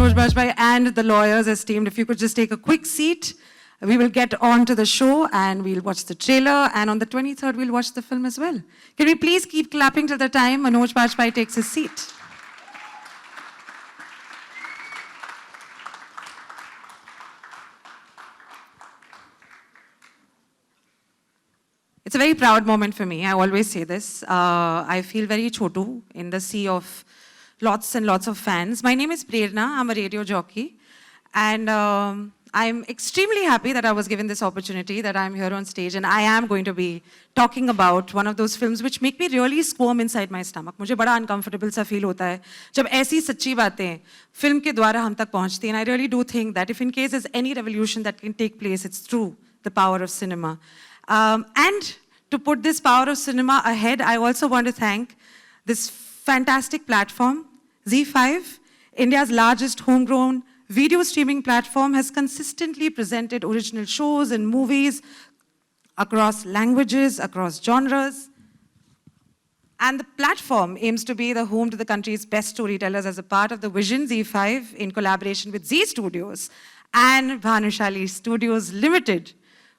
Manoj Bajpayee and the lawyers esteemed, if you could just take a quick seat, we will get on to the show and we'll watch the trailer, and on the 23rd we'll watch the film as well. Can we please keep clapping till the time Manoj Bajpayee takes his seat? It's a very proud moment for me. I always say this. I feel very chotu in the sea of lots and lots of fans. My name is Prerna. I'm a radio jockey. And I'm extremely happy that I was given this opportunity, that I'm here on stage. And I am going to be talking about one of those films which make me really squirm inside my stomach. मुझे बड़ा uncomfortable सा feel होता है जब ऐसी सच्ची बातें film के द्वारा हम तक पहुँचती हैं. And I really do think that if in case there's any revolution that can take place, it's through the power of cinema. And to put this power of cinema ahead, I also want to thank this fantastic platform, ZEE5, India's largest homegrown video streaming platform, has consistently presented original shows and movies across languages, across genres. And the platform aims to be the home to the country's best storytellers as a part of the Vision ZEE5 in collaboration with Zee Studios and Bhanushali Studios Limited,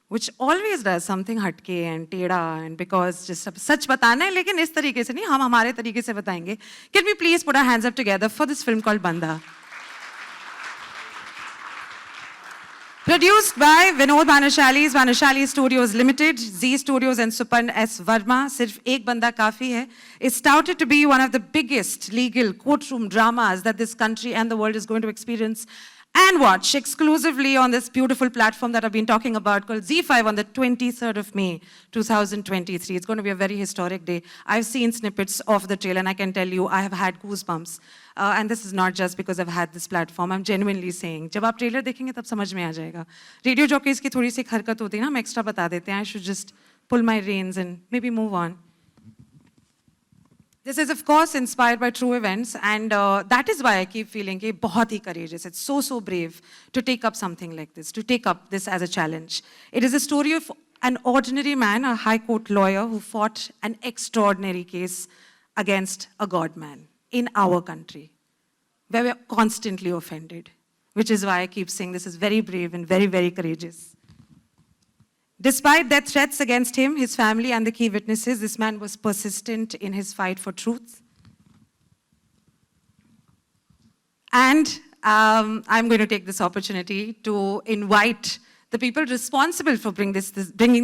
which always does something hatke and teda, and because just सच बताना है, लेकिन इस तरीके से नहीं, हम हमारे तरीके से बताएंगे. Can we please put our hands up together for this film called Bandaa? Produced by Vinod Bhanushali's Bhanushali Studios Limited, Zee Studios and Supan S. Verma, Sirf ek Bandaa Kaafi hai, is touted to be one of the biggest legal courtroom dramas that this country and the world is going to experience and watch exclusively on this beautiful platform that I've been talking about called ZEE5 on the 23rd of May, 2023. It's going to be a very historic day. I've seen snippets of the trailer and I can tell you I have had goosebumps. And this is not just because I've had this platform. I'm genuinely saying, जब आप trailer देखेंगे तब समझ में आ जाएगा. Radio jockeys की थोड़ी सी एक हरकत होती है ना, हम extra बता देते हैं. I should just pull my reins and maybe move on. This is, of course, inspired by true events, and that is why I keep feeling कि बहुत ही courageous. It's so brave to take up something like this, to take up this as a challenge. It is a story of an ordinary man, a high court lawyer, who fought an extraordinary case against a god man in our country, where we're constantly offended, which is why I keep saying this is very brave and very courageous. Despite death threats against him, his family, and the key witnesses, this man was persistent in his fight for truth. And I'm going to take this opportunity to invite the people responsible for bringing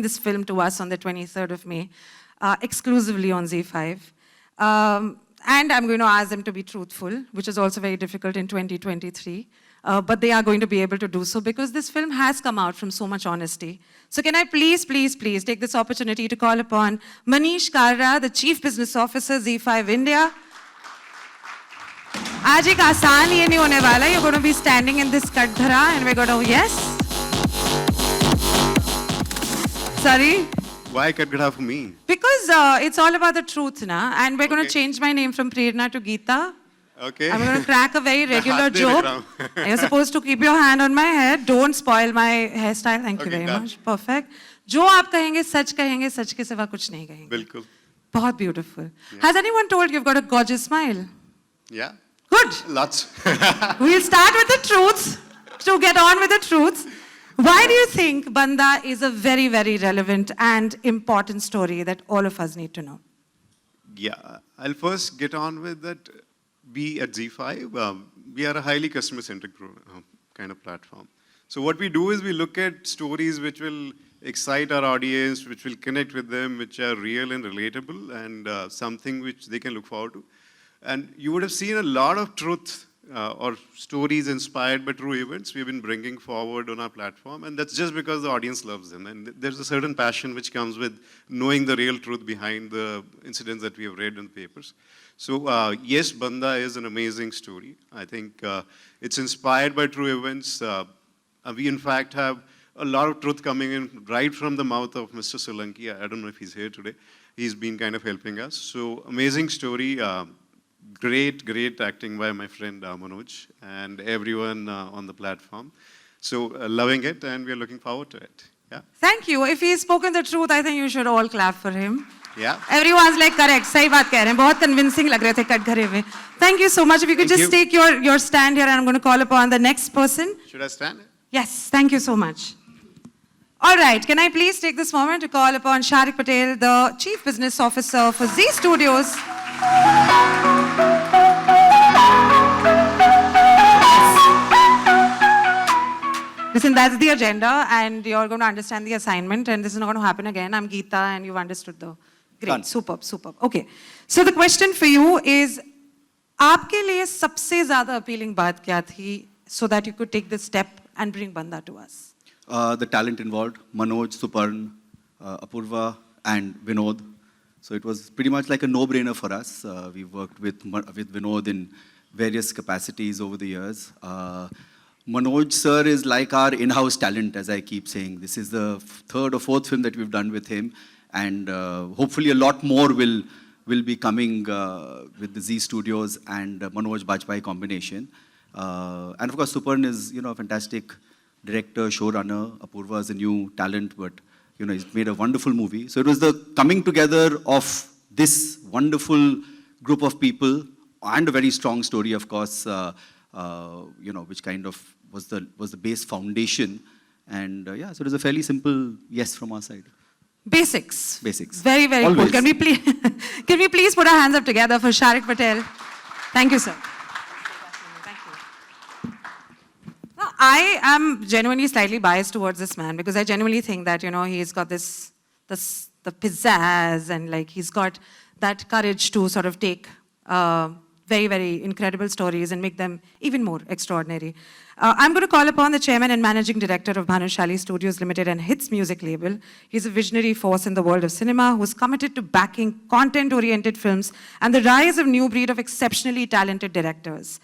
this film to us on the 23rd of May, exclusively on ZEE5. And I'm going to ask them to be truthful, which is also very difficult in 2023. But they are going to be able to do so because this film has come out from so much honesty. So can I please take this opportunity to call upon Manish Karra, the Chief Business Officer, ZEE5 India. आज एक आसान ये नहीं होने वाला. You're going to be standing in this kadhara and we're going to, yes? Sorry? Why kadhara for me? Because it's all about the truth, na? And we're going to change my name from Prerna to Geeta. Okay. I'm going to crack a very regular joke. You're supposed to keep your hand on my head. Don't spoil my hairstyle. Thank you very much. Perfect. जो आप कहेंगे सच के सिवा कुछ नहीं कहेंगे. बिल्कुल. बहुत beautiful. Yeah. Has anyone told you've got a gorgeous smile? Yeah. Good. Lots. We'll start with the truths to get on with the truths. Why do you think Bandaa is a very relevant and important story that all of us need to know? Yeah. I'll first get on with that. We at ZEE5, we are a highly customer-centric kind of platform. So what we do is we look at stories which will excite our audience, which will connect with them, which are real and relatable, and something which they can look forward to. And you would have seen a lot of truth or stories inspired by true events we've been bringing forward on our platform, and that's just because the audience loves them. And there's a certain passion which comes with knowing the real truth behind the incidents that we have read in the papers. So yes, Bandaa is an amazing story. I think it's inspired by true events. We in fact have a lot of truth coming in right from the mouth of Mr. Solanki. I don't know if he's here today. He's been kind of helping us. So amazing story. Great acting by my friend Manoj and everyone on the platform. So loving it, and we're looking forward to it. Yeah. Thank you. If he's spoken the truth, I think you should all clap for him. Yeah. Everyone's like correct. सही बात कह रहे हैं. बहुत convincing लग रहे थे कटघरे में. Thank you so much. If you could just take your stand here, and I'm going to call upon the next person. Should I stand? Yes. Thank you so much. All right. Can I please take this moment to call upon Sharik Patel, the Chief Business Officer for Zee Studios. Listen, that's the agenda, and you're going to understand the assignment, and this is not going to happen again. I'm Geeta, and you've understood the... Great, Done. superb, superb. Okay, so the question for you is, आपके लिए सबसे ज़्यादा appealing बात क्या थी, so that you could take this step and bring Bandaa to us? The talent involved, Manoj, Suparn, Apurva, and Vinod. So it was pretty much like a no-brainer for us. We've worked with Vinod in various capacities over the years. Manoj sir is like our in-house talent, as I keep saying. This is the third or fourth film that we've done with him, and hopefully a lot more will be coming with the Zee Studios and Manoj Bajpayee combination. And of course, Suparn is a fantastic director, showrunner. Apurva is a new talent, but he's made a wonderful movie. So it was the coming together of this wonderful group of people and a very strong story, of course. Which kind of was the base foundation, and so it was a fairly simple yes from our side. Basics. Basics. Very, very Always. cool. Can we please put our hands up together for Sharik Patel? Thank you, sir. Thank you. Now, I am genuinely slightly biased towards this man because I genuinely think that he's got the pizzazz, and like he's got that courage to sort of take very, very incredible stories and make them even more extraordinary. I'm going to call upon the chairman and managing director of Bhanushali Studios Limited and Hits Music Label. He's a visionary force in the world of cinema who's committed to backing content-oriented films and the rise of new breed of exceptionally talented directors.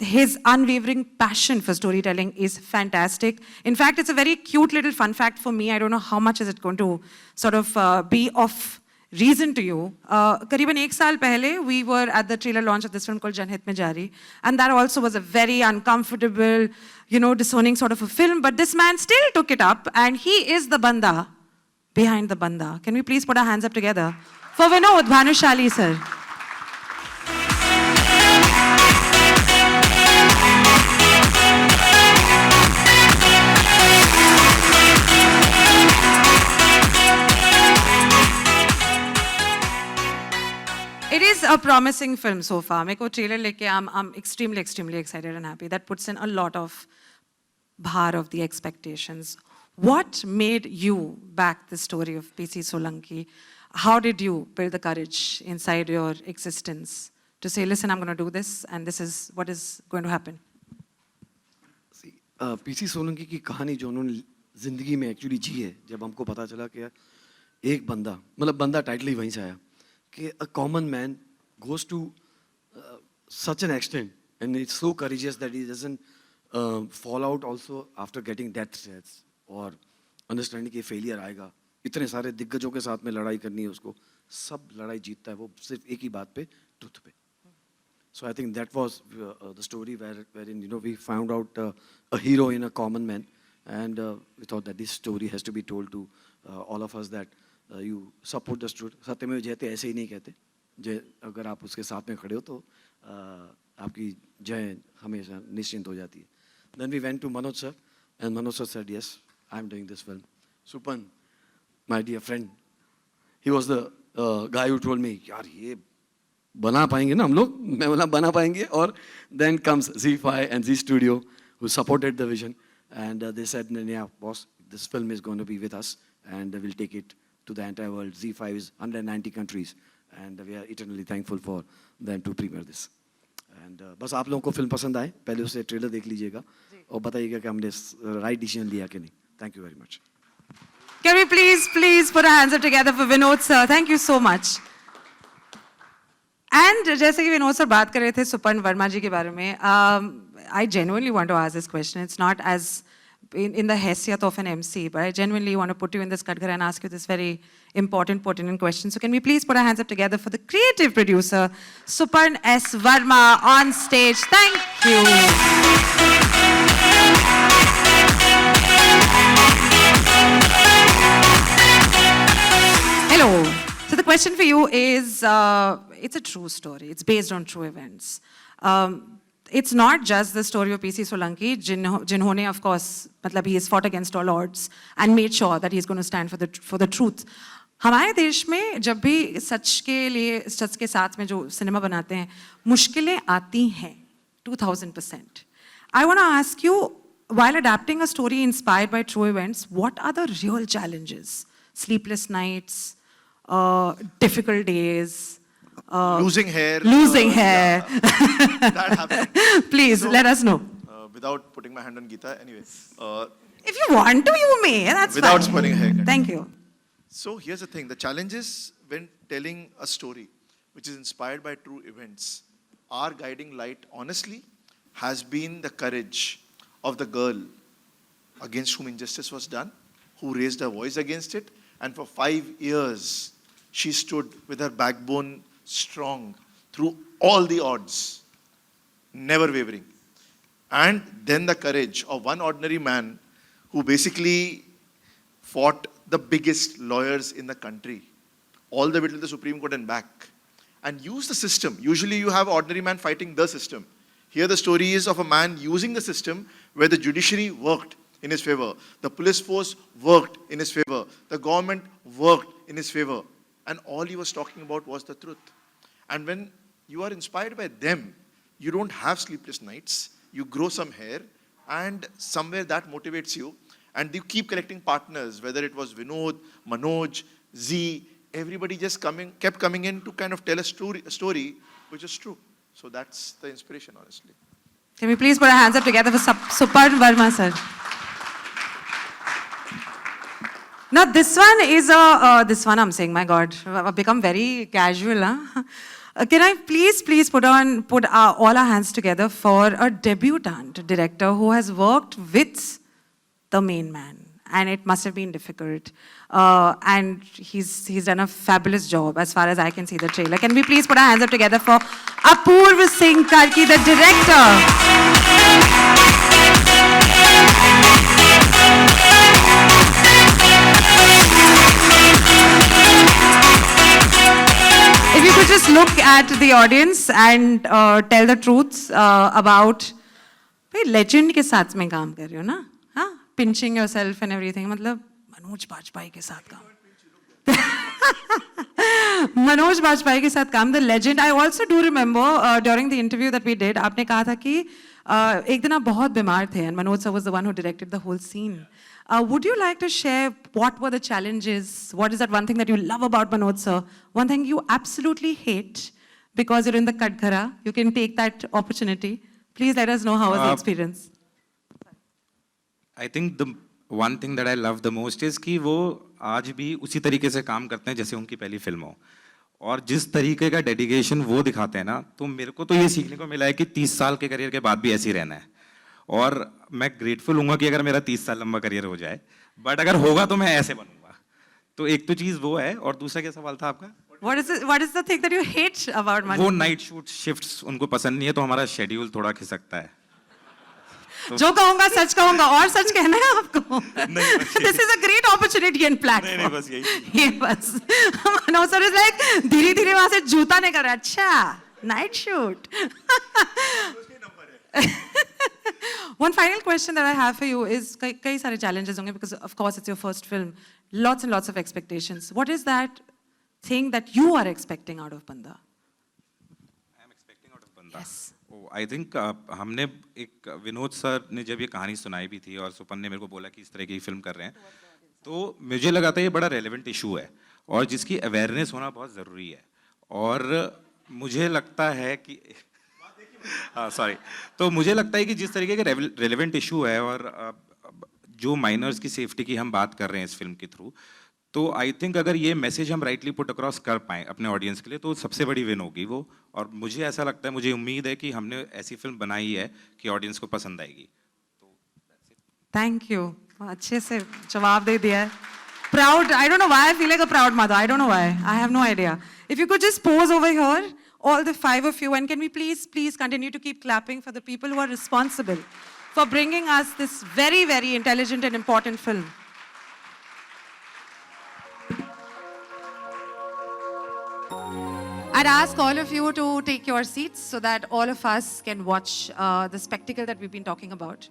His unwavering passion for storytelling is fantastic. In fact, it's a very cute little fun fact for me. I don't know how much is it going to sort of be of reason to you. करीबन एक साल पहले, we were at the trailer launch of this film called Janhit Mein Jari, and that also was a very uncomfortable, disowning sort of a film, but this man still took it up, and he is the Banda behind the Banda. Can we please put our hands up together for Vinod Bhanushali, sir? It is a promising film so far. मेरे को trailer लेके I'm extremely, extremely excited and happy. That puts in a lot of bhar of the expectations. What made you back the story of PC Solanki? How did you build the courage inside your existence to say, listen, I'm going to do this, and this is what is going to happen? See, PC Solanki की कहानी जो उन्होंने जिंदगी में actually जी है, जब हमको पता चला कि एक बंदा, मतलब बंदा टाइटल ही वहीं से आया, कि a common man goes to such an extent, and it's so courageous that he doesn't fall out also after getting death threats or understanding कि failure आएगा. इतने सारे दिग्गजों के साथ में लड़ाई करनी है उसको, सब लड़ाई जीतता है वो सिर्फ एक ही बात पे, truth पे. So I think that was the story wherein we found out a hero in a common man, and we thought that this story has to be told to all of us that you support the truth. सत्यमेव जयते ऐसे ही नहीं कहते. अगर आप उसके साथ में खड़े हो तो आपकी जय हमेशा निश्चिंत हो जाती है. Then we went to Manoj sir, and Manoj sir said, yes, I'm doing this film. Supan, my dear friend, he was the guy who told me, यार ये बना पाएंगे ना हम लोग, मैं बोला बना पाएंगे. और then comes ZEE5 and Zee Studio who supported the vision, and they said, yeah boss, this film is going to be with us and we'll take it to the entire world. ZEE5 is 190 countries, and we are eternally thankful for them to premiere this. And बस आप लोगों को film पसंद आए, पहले उसे trailer देख लीजिएगा और बताइएगा कि हमने राइट डिसीजन लिया कि नहीं. Thank you very much. Can we please put our hands up together for Vinod sir? Thank you so much. And जैसे कि विनोद सर बात कर रहे थे सुपर्ण वर्मा जी के बारे में, I genuinely want to ask this question. It's not as in the हैसियत of an MC, but I genuinely want to put you in this katghar and ask you this very important, pertinent question. So can we please put our hands up together for the creative producer, Suparn S. Verma, on stage. Thank you. Hello. So question for you is, it's a true story. It's based on true events. It's not just the story of PC Solanki, जिन्होंने, of course, मतलब he has fought against all odds and made sure that he's going to stand for the truth. हमारे देश में जब भी सच के साथ में जो सिनेमा बनाते हैं, मुश्किलें आती हैं, 2000%. I want to ask you, while adapting a story inspired by true events, what are the real challenges? Sleepless nights, difficult days, losing hair. Losing hair. Yeah, that happened. Please, So, let us know. Without putting my hand on Geeta, anyway. If you want to, you may. That's Without fine. spoiling a haircut. Thank you. So here's the thing. The challenge is when telling a story which is inspired by true events, our guiding light, honestly, has been the courage of the girl against whom injustice was done, who raised her voice against it, and for 5 years, she stood with her backbone strong through all the odds, never wavering. And then the courage of one ordinary man who basically fought the biggest lawyers in the country, all the way to the Supreme Court and back, and used the system. Usually you have an ordinary man fighting the system. Here the story is of a man using the system where the judiciary worked in his favor, the police force worked in his favor, the government worked in his favor, and all he was talking about was the truth. And when you are inspired by them, you don't have sleepless nights, you grow some hair, and somewhere that motivates you, and you keep collecting partners, whether it was Vinod, Manoj, ZEE, everybody just kept coming in to kind of tell a story which is true. So that's the inspiration, honestly. Can we please put our hands up together for Suparn Verma, sir? Now this one is this one I'm saying, my God, I've become very casual. Huh? Can I please put all our hands together for a debutant director who has worked with the main man, and it must have been difficult. And he's done a fabulous job as far as I can see the trailer. Can we please put our hands up together for Apurva Singh Karki, the director? If you could just look at the audience and tell the truth about legend के साथ में काम कर रहे हो ना, हाँ, pinching yourself and everything, मतलब मनोज बाजपेयी के साथ काम. मनोज बाजपेयी के साथ काम, the legend. I also do remember during the interview that we did, आपने कहा था कि एक दिन आप बहुत बीमार थे, and Manoj sir was the one who directed the whole scene. Would you like to share what were the challenges? What is that one thing that you love about Manoj sir? One thing you absolutely hate because you're in the Kadghara. You can take that opportunity. Please let us know how was the experience. I think the one thing that I love the most is कि वो आज भी उसी तरीके से काम करते हैं जैसे उनकी पहली फिल्म हो, और जिस तरीके का डेडिकेशन वो दिखाते हैं ना, तो मेरे को तो ये सीखने को मिला है कि 30 साल के करियर के बाद भी ऐसे ही रहना है. और मैं ग्रेटफुल हूँगा कि अगर मेरा 30 साल लंबा करियर हो जाए, बट अगर होगा तो मैं ऐसे बनूंगा. तो एक तो चीज़ वो है, और दूसरा क्या सवाल था आपका? What is the thing that you hate about Manoj? वो नाइट शूट शिफ्ट्स उनको पसंद नहीं है, तो हमारा शेड्यूल थोड़ा खिसकता है. जो कहूँगा सच कहूँगा, और सच कहना है आपको. This is a great opportunity and platform. नहीं बस यही. ये बस. Manoj sir is like धीरे-धीरे वहाँ से जूता नहीं कर रहा. अच्छा, night shoot. One final question that I have for you is कई सारे challenges होंगे because of course it's your first film, lots and lots of expectations. What is that thing that you are expecting out of Bandaa? I am expecting out of Bandaa. Yes. Oh, I think हमने एक Vinod sir ने जब ये कहानी सुनाई भी थी और सुपन ने मेरे को बोला कि इस तरह की फिल्म कर रहे हैं, तो मुझे लगा था ये बड़ा रेलेवेंट इशू है और जिसकी अवेयरनेस होना बहुत ज़रूरी है. और मुझे लगता है कि सॉरी, तो मुझे लगता है कि जिस तरीके का रेलेवेंट इशू है और जो माइनर्स की सेफ्टी की हम बात कर रहे हैं इस फिल्म के थ्रू, तो आई थिंक अगर ये मैसेज हम राइटली पुट अक्रॉस कर पाएँ अपने ऑडियंस के लिए, तो सबसे बड़ी विन होगी वो. और मुझे ऐसा लगता है, मुझे उम्मीद है कि हमने ऐसी फिल्म बनाई है कि ऑडियंस को पसंद आएगी. थैंक यू, अच्छे से जवाब दे दिया है. Proud, I don't know why I feel like a proud mother. I don't know why. I have no idea. If you could just pose over here, all the 5 of you, and can we please continue to keep clapping for the people who are responsible for bringing us this very, very intelligent and important film. I'd ask all of you to take your seats so that all of us can watch the spectacle that we've been talking about.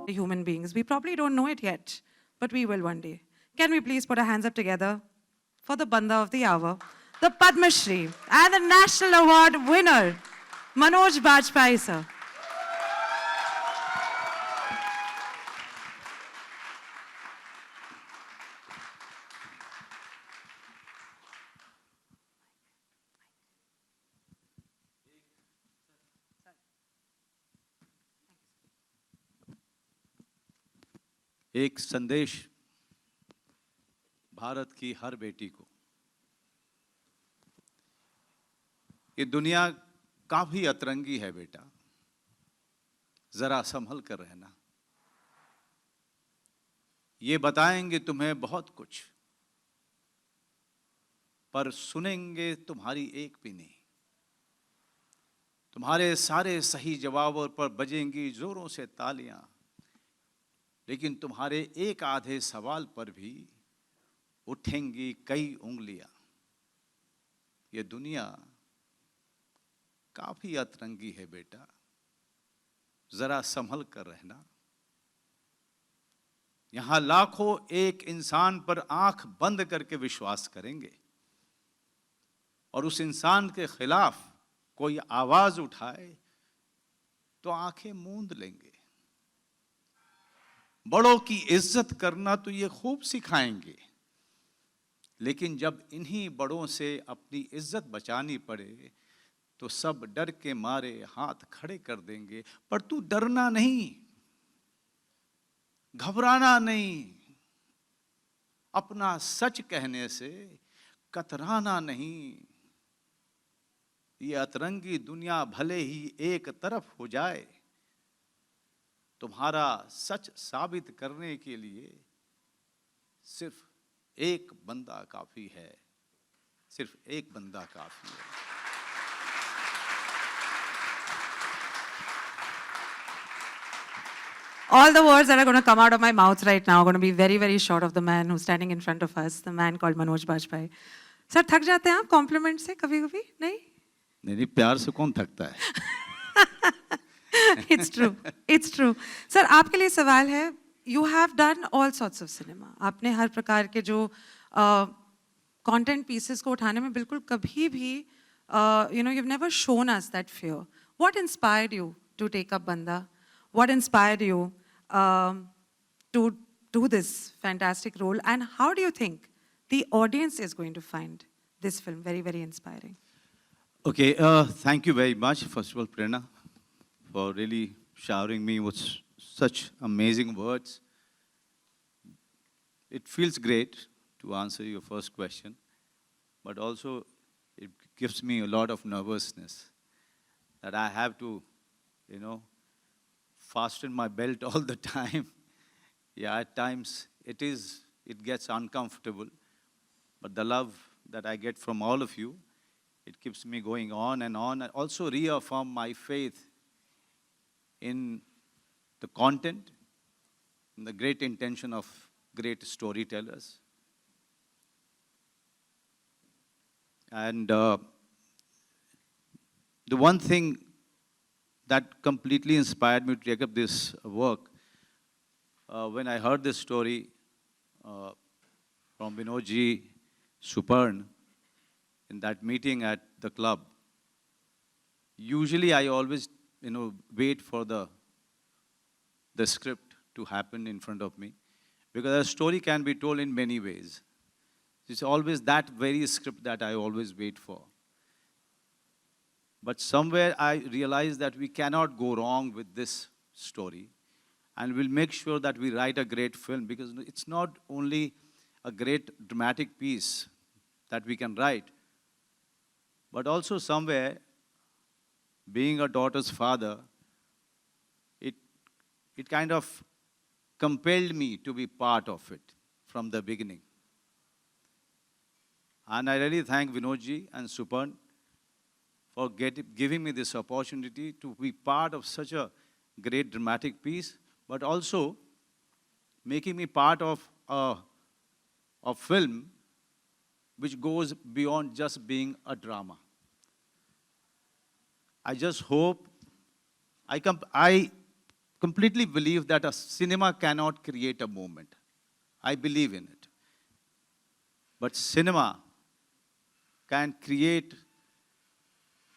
Human beings. We probably don't know it yet, but we will one day. Can we please put our hands up together for the Banda of the Hour, the Padma Shri, and the National Award winner, Manoj Bajpayee, sir. एक संदेश भारत की हर बेटी को, ये दुनिया काफी अतरंगी है बेटा, जरा संभल कर रहना। ये बताएंगे तुम्हें बहुत कुछ, पर सुनेंगे तुम्हारी एक भी नहीं। तुम्हारे सारे सही जवाबों पर बजेंगी जोरों से तालियां, लेकिन तुम्हारे एक आधे सवाल पर भी उठेंगी कई उंगलियां। ये दुनिया काफी अतरंगी है बेटा, जरा संभल कर रहना। यहां लाखों एक इंसान पर आंख बंद करके विश्वास करेंगे, और उस इंसान के खिलाफ कोई आवाज उठाए तो आंखें मूंद लेंगे। बड़ों की इज्जत करना तो ये खूब सिखाएंगे, लेकिन जब इन्हीं बड़ों से अपनी इज्जत बचानी पड़े तो सब डर के मारे हाथ खड़े कर देंगे। पर तू डरना नहीं, घबराना नहीं, अपना सच कहने से कतराना नहीं। ये अतरंगी दुनिया भले ही एक तरफ हो जाए, तुम्हारा सच साबित करने के लिए सिर्फ एक बंदा काफी है, सिर्फ एक बंदा काफी है। All the words that are going to come out of my mouth right now are going to be very, very short of the man who's standing in front of us, the man called Manoj Bajpayee. Sir, थक जाते हैं आप complement से कभी-कभी? नहीं? नहीं, प्यार से कौन थकता है? It's true. It's true. Sir, आपके लिए सवाल है, you have done all sorts of cinema. आपने हर प्रकार के जो content pieces को उठाने में बिल्कुल कभी भी, you've never shown us that fear. What inspired you to take up Banda? What inspired you to do this fantastic role? And how do you think the audience is going to find this film very, very inspiring? Okay, thank you very much, first of all, Prerna, for really showering me with such amazing words. It feels great to answer your first question, but also it gives me a lot of nervousness that I have to, fasten my belt all the time. Yeah, at times it gets uncomfortable, but the love that I get from all of you, it keeps me going on, and also reaffirm my faith in the content, in the great intention of great storytellers. And the one thing that completely inspired me to take up this work, when I heard this story from Vinodji Suparn in that meeting at the club, usually I always wait for the script to happen in front of me, because a story can be told in many ways. It's always that very script that I always wait for. But somewhere I realized that we cannot go wrong with this story, and we'll make sure that we write a great film, because it's not only a great dramatic piece that we can write, but also somewhere, being a daughter's father, it kind of compelled me to be part of it from the beginning. And I really thank Vinodji and Suparn for giving me this opportunity to be part of such a great dramatic piece, but also making me part of a film which goes beyond just being a drama. I just hope, I completely believe that a cinema cannot create a moment. I believe in it. But cinema can create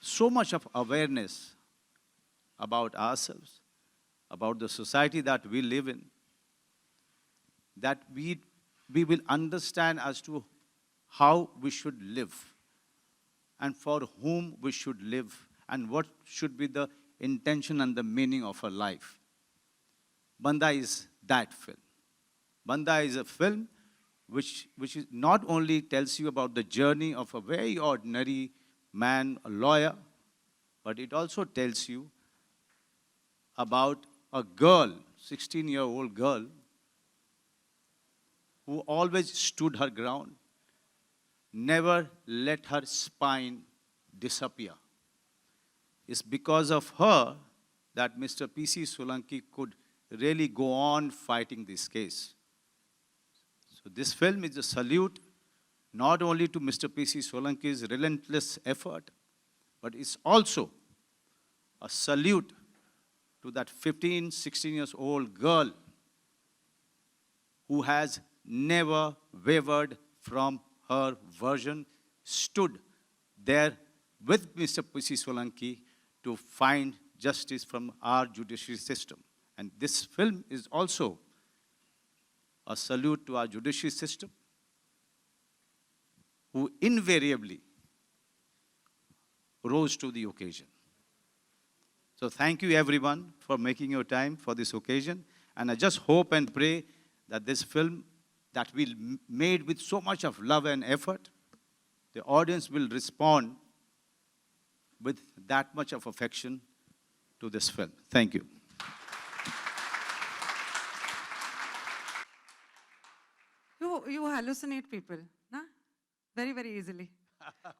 so much of awareness about ourselves, about the society that we live in, that we will understand as to how we should live and for whom we should live and what should be the intention and the meaning of our life. Banda is that film. Banda is a film which is not only tells you about the journey of a very ordinary man, a lawyer, but it also tells you about a girl, 16-year-old girl, who always stood her ground, never let her spine disappear. It's because of her that Mr. P.C. Solanki could really go on fighting this case. So this film is a salute not only to Mr. P.C. Solanki's relentless effort, but it's also a salute to that 15, 16 years old girl who has never wavered from her version, stood there with Mr. P.C. Solanki to find justice from our judiciary system. And this film is also a salute to our judiciary system, who invariably rose to the occasion. So thank you everyone for making your time for this occasion. And I just hope and pray that this film that we made with so much of love and effort, the audience will respond with that much of affection to this film. Thank you. You hallucinate people, nah? Very, very easily.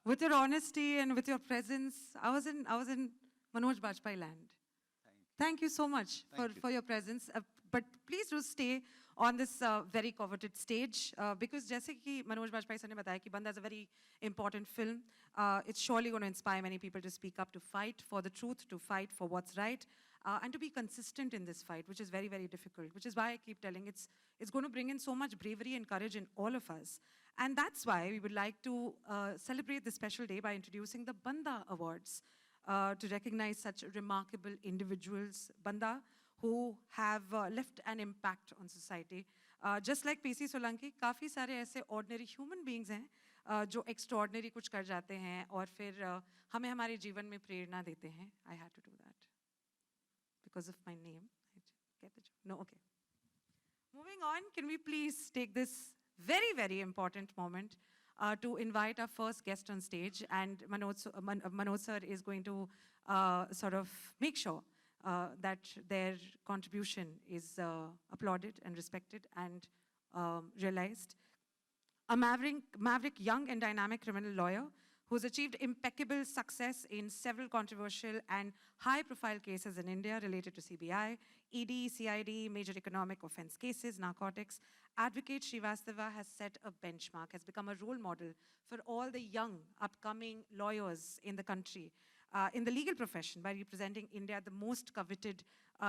With your honesty and with your presence, I was in Manoj Bajpayee land. Thank you so much for your presence. But please do stay on this very coveted stage because जैसे कि Manoj Bajpayee sir ने बताया कि Banda is a very important film. It's surely going to inspire many people to speak up, to fight for the truth, to fight for what's right, and to be consistent in this fight, which is very, very difficult, which is why I keep telling it's going to bring in so much bravery and courage in all of us. And that's why we would like to celebrate this special day by introducing the Banda Awards to recognize such remarkable individuals, Banda, who have left an impact on society. Just like P.C. Solanki, काफ़ी सारे ऐसे ordinary human beings हैं जो extraordinary कुछ कर जाते हैं और फिर हमें हमारे जीवन में प्रेरणा देते हैं. I had to do that because of my name. Get the joke? No, okay. Moving on, can we please take this very, very important moment to invite our first guest on stage, and Manoj sir is going to sort of make sure that their contribution is applauded and respected and realized. A maverick young and dynamic criminal lawyer who's achieved impeccable success in several controversial and high-profile cases in India related to CBI, ED, CID, major economic offense cases, narcotics. Advocate Srivastava has set a benchmark, has become a role model for all the young, upcoming lawyers in the country, in the legal profession, by representing India at the most coveted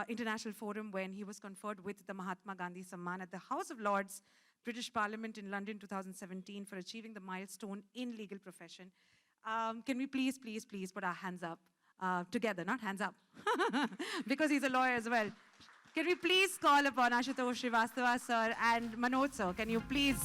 international forum when he was conferred with the Mahatma Gandhi Samman at the House of Lords, British Parliament in London 2017 for achieving the milestone in legal profession. Can we please put our hands up together, not hands up, because he's a lawyer as well. Can we please call upon Ashutosh Srivastava sir and Manoj sir? Can you please...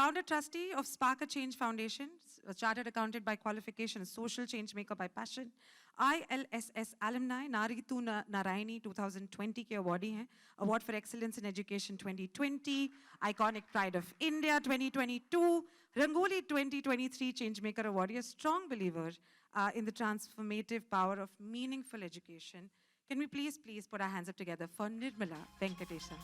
founder trustee of Spark a Change Foundation, a chartered accountant by qualification, a social change maker by passion, ILSS alumni, Naritu Narayani 2020 के awardee हैं, Award for Excellence in Education 2020, Iconic Pride of India 2022, Rangoli 2023 Changemaker awardee, a strong believer in the transformative power of meaningful education. Can we please put our hands up together for Nirmala Venkatesan.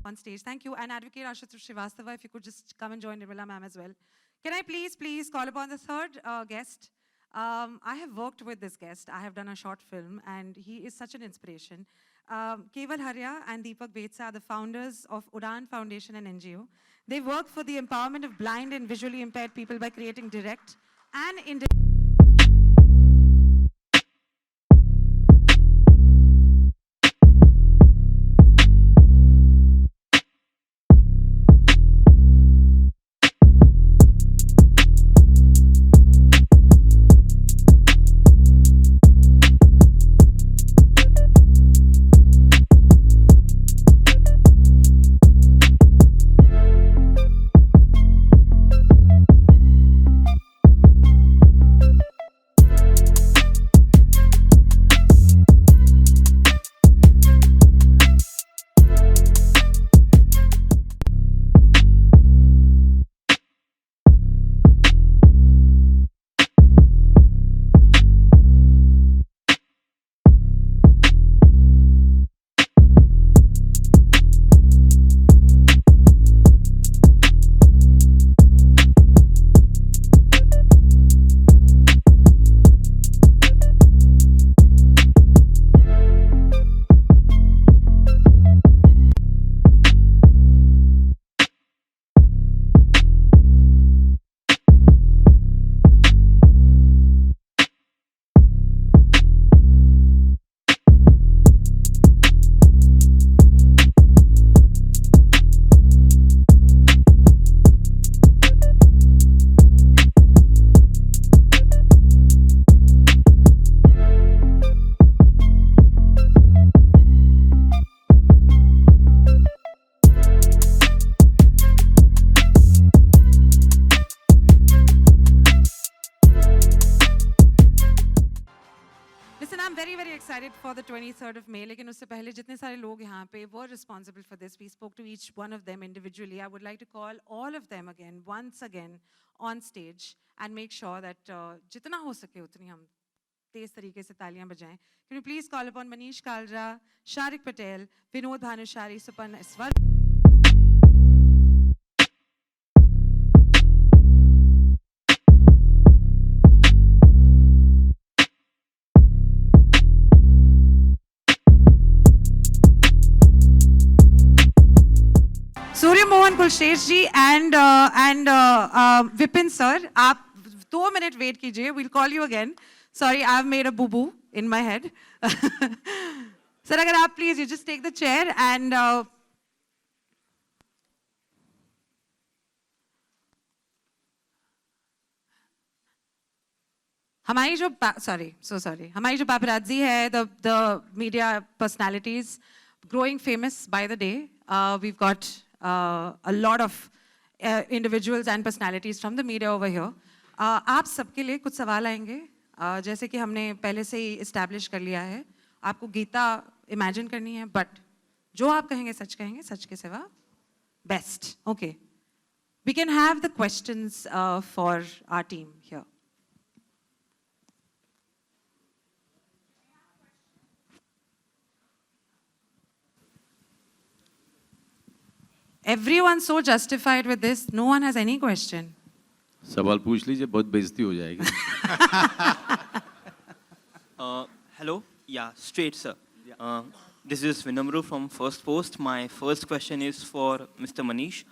On stage. Thank you. And Advocate Ashutosh Srivastava, if you could just come and join Nirmala ma'am as well. Can I please call upon the third guest? I have worked with this guest. I have done a short film, and he is such an inspiration. Keval Harya and Deepak Betsa are the founders of Udan Foundation and NGO. They work for the empowerment of blind and visually impaired people by creating direct and indirect excited for the 23rd of May, लेकिन उससे पहले जितने सारे लोग यहाँ पे were responsible for this, we spoke to each one of them individually. I would like to call all of them again, once again, on stage and make sure that जितना हो सके उतनी हम तेज तरीके से तालियां बजाएं. Can you please call upon Manish Kalra, Sharik Patel, Vinod Bhanushari, Supan Iswar. Surya Mohan Kulshesh ji and Vipin sir, आप 2 minutes wait कीजिए. We'll call you again. Sorry, I've made a boo-boo in my head. Sir, अगर आप please, you just take the chair and हमारी जो हमारी जो paparazzi है, the media personalities growing famous by the day. We've got a lot of individuals and personalities from the media over here. आप सबके लिए कुछ सवाल आएंगे, जैसे कि हमने पहले से ही establish कर लिया है. आपको गीता imagine करनी है, but जो आप कहेंगे, सच के सिवा best. Okay. We can have the questions for our team here. Everyone's so justified with this. No one has any question. सवाल पूछ लीजिए, बहुत बेइज्जती हो जाएगी. Yeah, straight, sir. This is Vinamru from First Post. My first question is for Mr. Manish.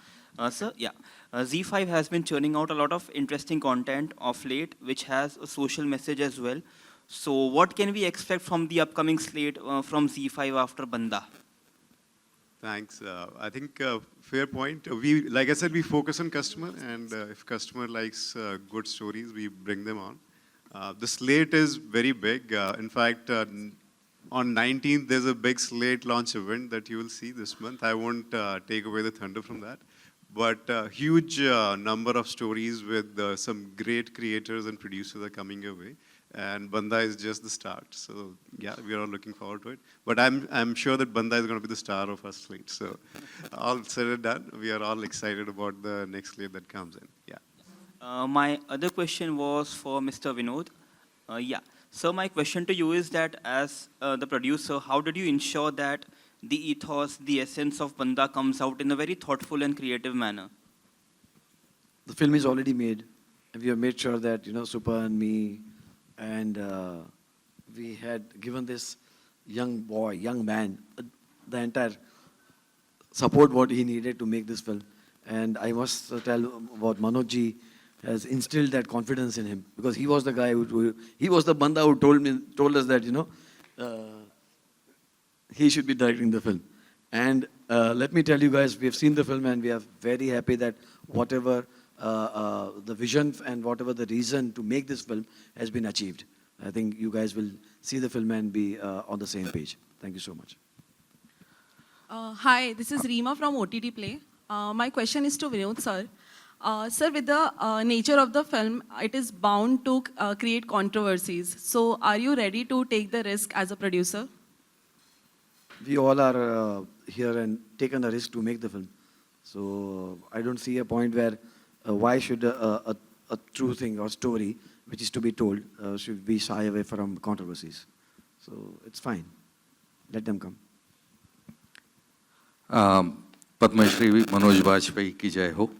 Sir, yeah. ZEE5 has been churning out a lot of interesting content of late, which has a social message as well. So, what can we expect from the upcoming slate from ZEE5 after Banda? Thanks. I think fair point. We, like I said, we focus on customer, and if customer likes good stories, we bring them on. The slate is very big. In fact, on 19th, there's a big slate launch event that you will see this month. I won't take away the thunder from that. But huge number of stories with some great creators and producers are coming your way. And Banda is just the start. So yeah, we are all looking forward to it. But I'm sure that Banda is going to be the star of our slate. So all said and done, we are all excited about the next slate that comes in. Yeah. My other question was for Mr. Vinod. Yeah. So my question to you is that as the producer, how did you ensure that the ethos, the essence of Banda comes out in a very thoughtful and creative manner? The film is already made. And we have made sure that, you know, Super and me, and we had given this young boy, young man, the entire support what he needed to make this film. And I must tell what Manoj ji has instilled that confidence in him, because he was the guy he was the Banda who told us that, you know, he should be directing the film. And let me tell you guys, we have seen the film and we are very happy that whatever the vision and whatever the reason to make this film has been achieved. I think you guys will see the film and be on the same page. Thank you so much. Hi, this is Reema from OTT Play. My question is to Vinod sir. Sir, with the nature of the film, it is bound to create controversies. So are you ready to take the risk as a producer? We all are here and taken a risk to make the film. So I don't see a point where why should a true thing or story which is to be told should be shy away from controversies. So it's fine. Let them come. Padma Shri Manoj Bajpayee की जय हो।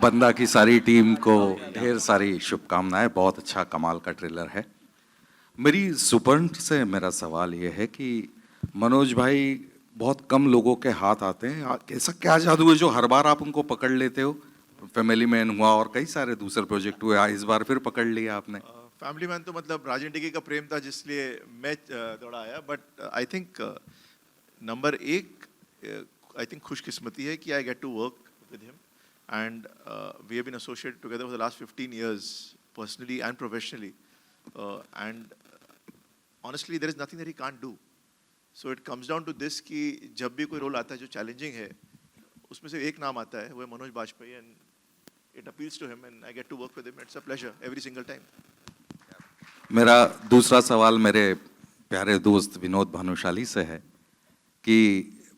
बंदा की सारी team को ढेर सारी शुभकामनाएं। बहुत अच्छा कमाल का ट्रेलर है। मेरी सुपर्ण से मेरा सवाल ये है कि मनोज भाई बहुत कम लोगों के हाथ आते हैं, ऐसा क्या जादू है जो हर बार आप उनको पकड़ लेते हो? फैमिली मैन हुआ और कई सारे दूसरे प्रोजेक्ट हुए, इस बार फिर पकड़ लिया आपने। फैमिली मैन तो मतलब राजनीति का प्रेम था जिसलिए मैं दौड़ा आया, बट आई थिंक नंबर एक आई थिंक खुशकिस्मती है कि I get to work with him, and we have been associated together for the last 15 years personally and professionally, and honestly there is nothing that he can't do. So it comes down to this कि जब भी कोई role आता है जो challenging है, उसमें से एक नाम आता है, वो है Manoj Bajpayee, and it appeals to him and I get to work with him. It's a pleasure every single time. मेरा दूसरा सवाल मेरे प्यारे दोस्त विनोद भानुशाली से है कि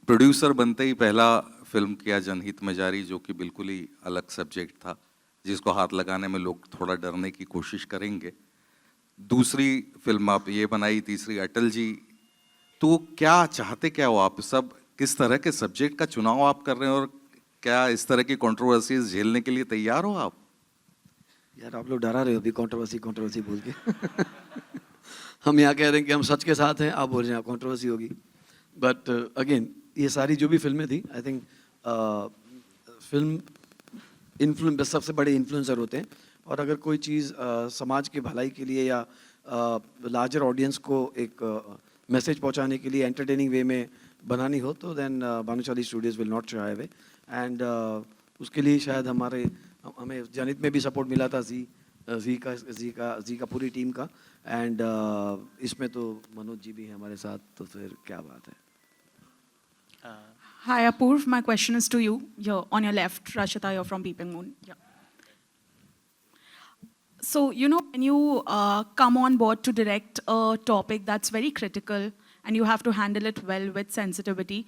प्रोड्यूसर बनते ही पहला फिल्म किया जनहित में जारी, जो कि बिल्कुल ही अलग सब्जेक्ट था जिसको हाथ लगाने में लोग थोड़ा डरने की कोशिश करेंगे। दूसरी फिल्म आप ये बनाई, तीसरी अटल जी। तो क्या चाहते क्या हो आप? सब किस तरह के सब्जेक्ट का चुनाव आप कर रहे हैं और क्या इस तरह की कंट्रोवर्सीज झेलने के लिए तैयार हो आप? यार आप लोग डरा रहे हो अभी कंट्रोवर्सी बोल के। हम यहाँ कह रहे हैं कि हम सच के साथ हैं, आप बोल रहे हैं कंट्रोवर्सी होगी। बट अगेन ये सारी जो भी फिल्में थी, आई थिंक फिल्म इन्फ्लुएंस सबसे बड़े इन्फ्लुएंसर होते हैं, और अगर कोई चीज़ समाज की भलाई के लिए या लार्जर ऑडियंस को एक मैसेज पहुंचाने के लिए एंटरटेनिंग वे में बनानी हो, तो then Bhanushali studios will not shy away. And उसके लिए शायद हमें जनित में भी सपोर्ट मिला था, जी का पूरी टीम का, एंड इसमें तो मनोज जी भी हैं हमारे साथ, तो फिर क्या बात है। Hi Apurv, my question is to you. You're on your left, Rashita, you're from Peeping Moon. Yeah. So, you know, when you come on board to direct a topic that's very critical and you have to handle it well with sensitivity,